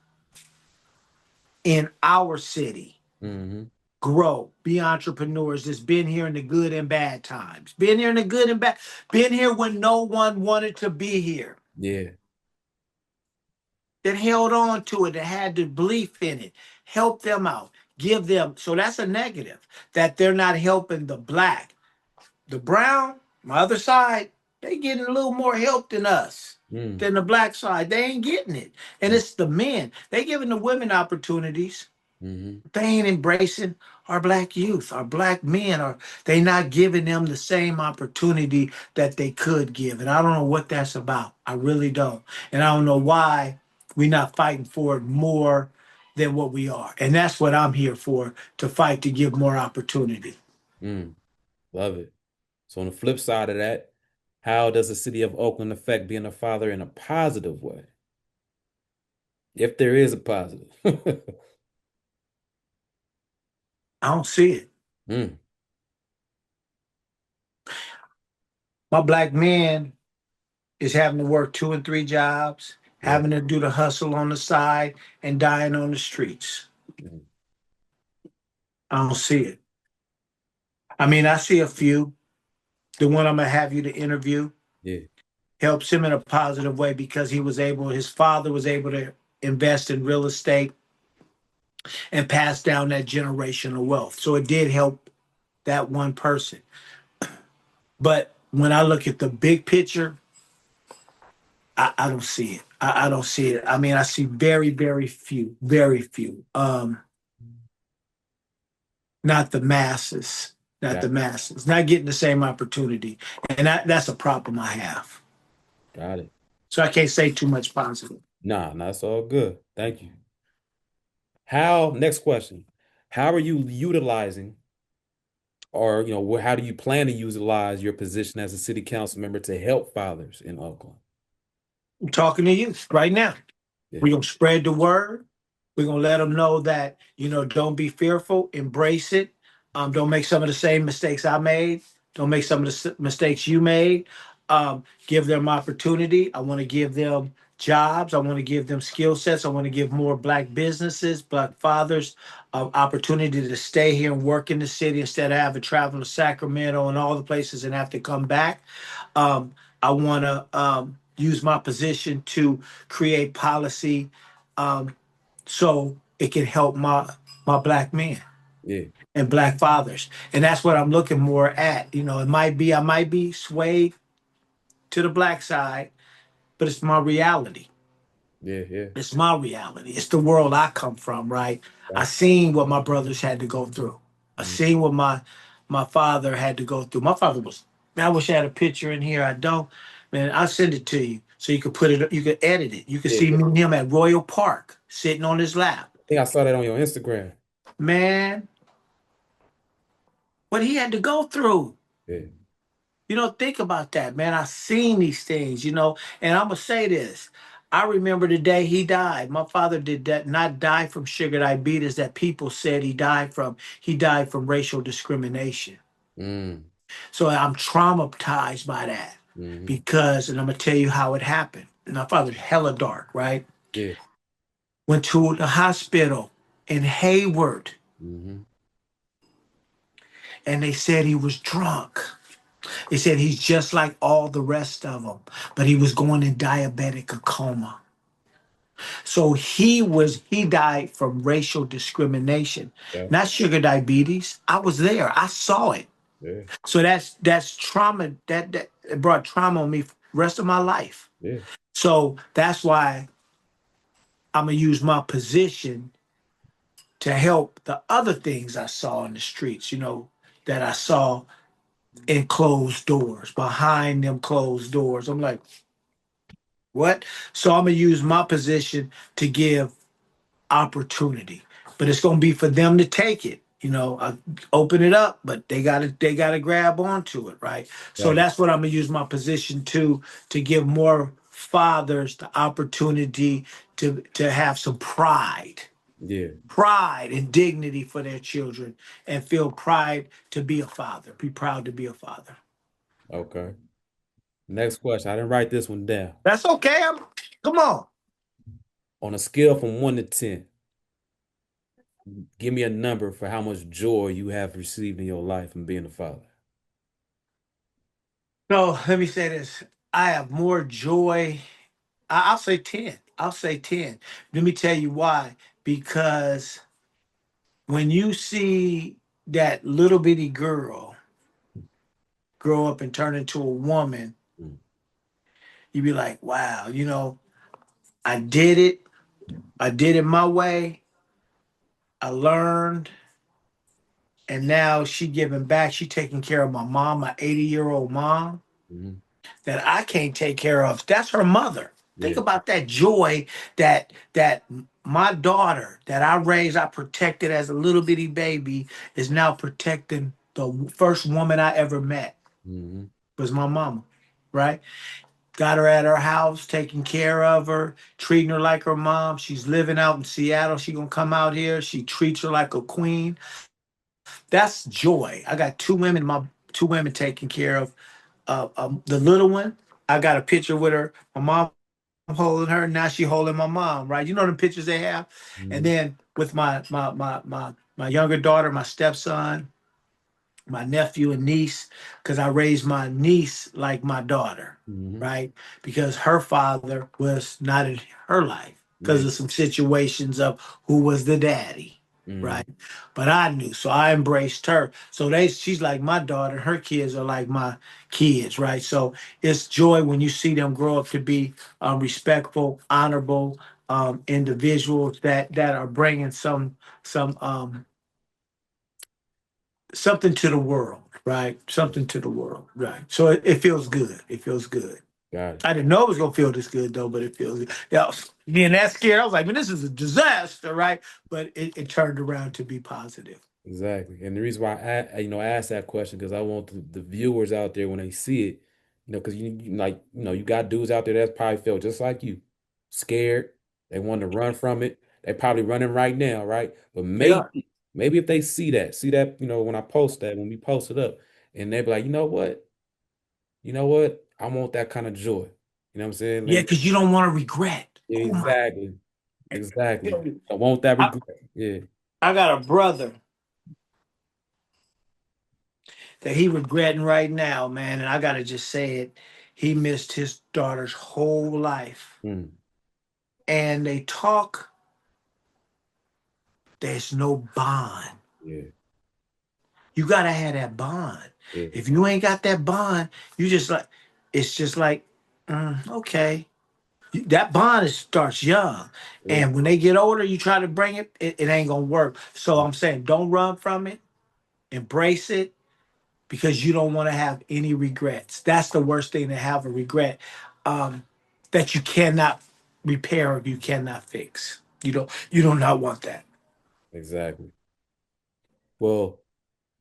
in our city hmm. grow, be entrepreneurs that's been here in the good and bad times, been here in the good and bad, been here when no one wanted to be here, Yeah. that held on to it, that had the belief in it, help them out, give them. So that's a negative that they're not helping the black. The brown, my other side, they getting a little more help than us, Mm, than the black side. They ain't getting it. And mm, it's the men. They giving the women opportunities. hmm. They ain't embracing our black youth, our black men, or they not giving them the same opportunity that they could give. And I don't know what that's about. I really don't. And I don't know why we're not fighting for it more than what we are. And that's what I'm here for, to fight to give more opportunity. Mm, love it. So on the flip side of that, how does the city of Oakland affect being a father in a positive way? If there is a positive. I don't see it. Mm, My black man is having to work two and three jobs, yeah. having to do the hustle on the side, and dying on the streets. Mm, I don't see it. I mean, I see a few. The one I'm gonna have you to interview yeah. helps him in a positive way because his father was able to invest in real estate and pass down that generational wealth. So it did help that one person. But when I look at the big picture, I don't see it. I don't see it. I mean, I see very, very few, very few. Not the masses, not Got the masses, not getting the same opportunity. And that's a problem I have. got it. So I can't say too much positive. Nah, nah, that's all good. Thank you. Next question. How are you utilizing or how do you plan to utilize your position as a city council member to help fathers in Oakland? I'm talking to you right now. Yeah. We're going to spread the word. We're going to let them know that, don't be fearful, embrace it. Don't make some of the same mistakes I made. Don't make some of the mistakes you made. Give them opportunity. I want to give them jobs. I want to give them skill sets. I want to give more black businesses, black fathers, opportunity to stay here and work in the city instead of having to travel to Sacramento and all the places and have to come back. Um, I want to use my position to create policy um, so it can help my black men Yeah. and black fathers, and that's what I'm looking more at. I might be swayed to the black side, but it's my reality. Yeah. Yeah. It's my reality. It's the world I come from, right? I Got seen what my brothers had to go through. I you. seen what my father had to go through. My father was. Man, I wish I had a picture in here. I don't. Man, I'll send it to you so you could put it. You could edit it. You could Yeah, see yeah. me and him at Royal Park sitting on his lap. I think I saw that on your Instagram. Man, what he had to go through. Yeah. Think about that, man. I seen these things, and I'm gonna say this. I remember the day he died. My father did that not die from sugar diabetes that people said he died from. He died from racial discrimination. Mm. So I'm traumatized by that Hmm. because, and I'm gonna tell you how it happened. And my father's hella dark, right? Yeah. Went to the hospital in Hayward, Hmm. and they said he was drunk. They said he's just like all the rest of them, but he was going in diabetic coma. So he died from racial discrimination, Yeah. not sugar diabetes. I was there. I saw it. Yeah. So that's trauma that it brought trauma on me for the rest of my life. Yeah. So that's why I'm gonna use my position to help the other things I saw in the streets, that I saw in closed doors, behind them closed doors. I'm like, what? So I'm gonna use my position to give opportunity, but it's going to be for them to take it. I open it up, but they gotta grab onto it, right? So Got it. that's what I'm gonna use my position to give more fathers the opportunity to have some Yeah. pride and dignity for their children, and feel pride to be a father, be proud to be a father. Okay. Next question. I didn't write this one down. That's okay. Come on. On a scale from 1 to 10, give me a number for how much joy you have received in your life from being a father. So let me say this: I have more joy. I'll say 10. I'll say 10. Let me tell you why. Because when you see that little bitty girl grow up and turn into a woman, Mm. you be like, wow, I did it. I did it my way. I learned. And now she giving back. She taking care of my mom, my 80-year-old mom Hmm. that I can't take care of. That's her mother. Think Yeah. about that joy that my daughter that I raised, I protected as a little bitty baby, is now protecting the first woman I ever met Hmm. was my mama, right? Got her at her house, taking care of her, treating her like her mom. She's living out in Seattle. She gonna come out here. She treats her like a queen. That's joy. I got my two women taking care of the little one. I got a picture with her. My mom holding her. Now she holding my mom. Right. You know the pictures they have. And Mhm. then with my younger daughter, my stepson, my nephew and niece, because I raised my niece like my daughter, Mhm. right? Because her father was not in her life because Yeah. of some situations of who was the daddy, Mhm. right? But I knew, so I embraced her. So she's like my daughter. Her kids are like my kids, right? So it's joy when you see them grow up to be respectful, honorable individuals that are bringing some something to the world, right? Something to the world, right? So it feels good. It feels good. Got it. I didn't know it was gonna feel this good though, but it feels good. Yeah, being that scared, I was like, man, this is a disaster, right? But it turned around to be positive. Exactly. And the reason why I asked that question because I want the viewers out there when they see it, because you got dudes out there that probably felt just like you, scared. They want to run from it. They probably running right now, right? But Yeah. maybe if they see that, when I post that, when we post it up, and they be like, you know what? I want that kind of joy. You know what I'm saying? Yeah, because you don't want to regret. Oh my. Exactly. You Exactly. know, I want that I, regret. Yeah. I got a brother that he regretting right now, man, and I gotta just say it. He missed his daughter's whole life. Mm, And they talk, there's no bond. yeah. You gotta have that bond. Yeah. If you ain't got that bond, you just like it's just like okay. That bond starts young, Yeah. and when they get older, you try to bring it ain't gonna work. So I'm saying, don't run from it. Embrace it because you don't want to have any regrets. That's the worst thing to have a regret um, that you cannot repair or you cannot fix. You do not want that. Exactly. Well,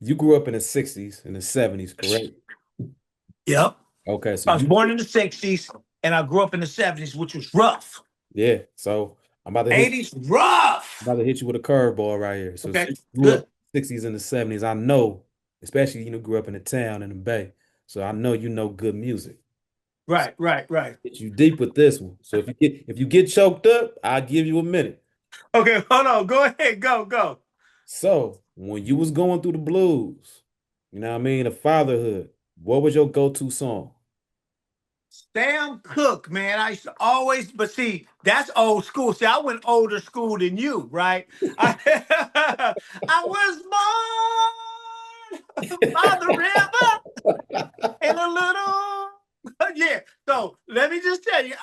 you grew up in the 60s and the 70s, correct? Yep. Okay, so I was born in the '60s and I grew up in the '70s, which was rough. yeah, so I'm about to hit '80s rough. about to hit you with a curveball right here. So Okay, since you grew up good. in the 60s and the 70s, I know, especially grew up in the town in the Bay. So I know you know good music. So Right, right, right. get you deep with this one. So if you get choked up, I'll give you a minute. Okay, hold on. Go ahead. Go, go. So when you was going through the blues, you know what I mean, the fatherhood, what was your go-to song? Sam Cooke, man. I used to always, but see, that's old school. See, I went older school than you, right? I was born by the river in a little. Yeah. So let me just tell you,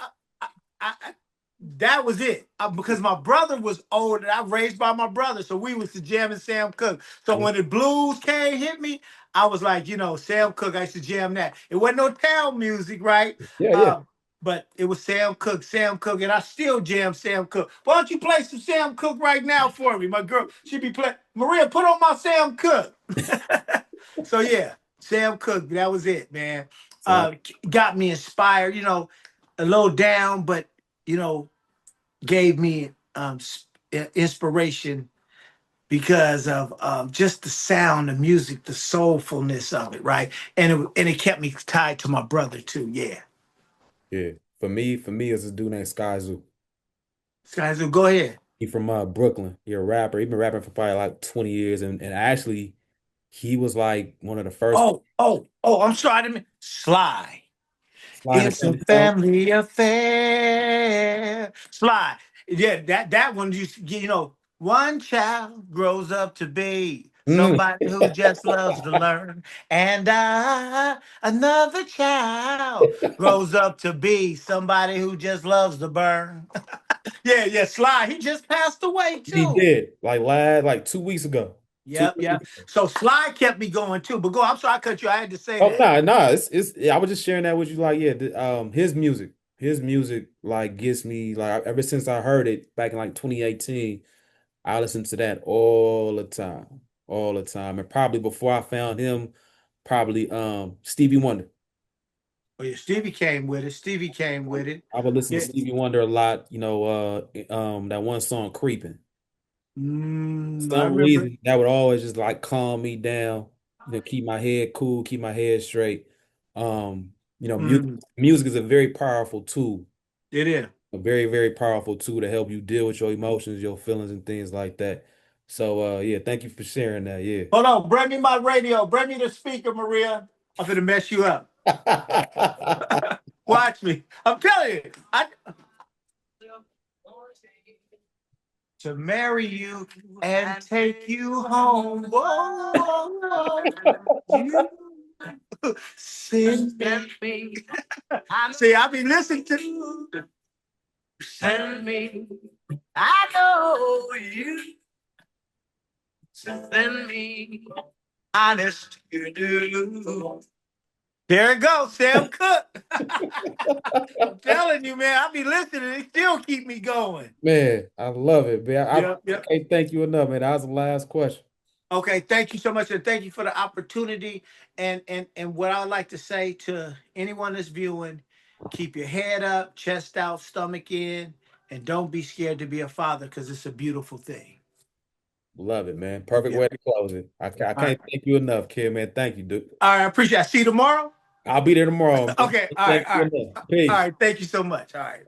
that was it. Because my brother was old and I raised by my brother. So we was to jam and Sam Cooke. So when the blues came hit me, I was like, Sam Cooke, I used to jam that. It wasn't no town music, right? Yeah, yeah. Uh, but it was Sam Cooke, and I still jam Sam Cooke. Why don't you play some Sam Cooke right now for me? My girl, she be playing. Maria, put on my Sam Cooke. So yeah, Sam Cooke, that was it, man. Sam. Got me inspired, a little down, but you know, gave me inspiration because of just the sound, the music, the soulfulness of it, right? And it kept me tied to my brother too. Yeah. Yeah. For me, it's a dude named Sky Zoo. Guys, so go ahead. He from Brooklyn. He a rapper. He been rapping for probably like 20 years. And actually, he was like one of the first Oh! I'm sorry. I didn't Sly. flying the It's a family stone. family affair. Sly. Yeah, that one one child grows up to be Mm. somebody who just loves to learn. And another child grows up to be somebody who just loves to burn. Yeah, yeah, Sly. He just passed away He too. did like 2 weeks ago. Two Yep, weeks yep. ago. So Sly kept me going too. But go, I'm sorry I cut you. I had to say Oh that. no, no, it's yeah, I was just sharing that with you. Like, yeah, his music like gets me like ever since I heard it back in like 2018. I listen to that all the time, all the time. And probably before I found him, probably Stevie Wonder. Oh yeah, Stevie came with it. Stevie came with it. I would listen to Yeah. Stevie Wonder a lot, that one song Creeping. I Some remember. reason that would always just like calm me down, keep my head cool, keep my head straight. Music Mm, music is a very powerful tool, it is. a very, very powerful tool to help you deal with your emotions, your feelings, and things like that. So yeah, thank you for sharing that. Yeah. Hold on, bring me my radio. Bring me the speaker, Maria. I'm gonna mess you up. Watch me. I'm telling you. To marry you and take you home. Whoa, you send me. See, I be listening to send me. I know you send me. Honest, you do. There it goes, Sam Cooke. I'm telling you, man, I be listening. They still keep me going. Man, I love it, man. Yep, I yep. can't thank you enough, man. That was the last question. Okay, thank you so much, and thank you for the opportunity. And what I would like to say to anyone that's viewing, keep your head up, chest out, stomach in, and don't be scared to be a father because it's a beautiful thing. Love it, man. Perfect Yeah. way to close it. I All right. can't thank you enough, kid, man. Thank you, dude. All right. I appreciate it. See you tomorrow. I'll be there tomorrow, man. Okay. All right. Thank All you right. enough. All Peace. right. Thank you so much. All right.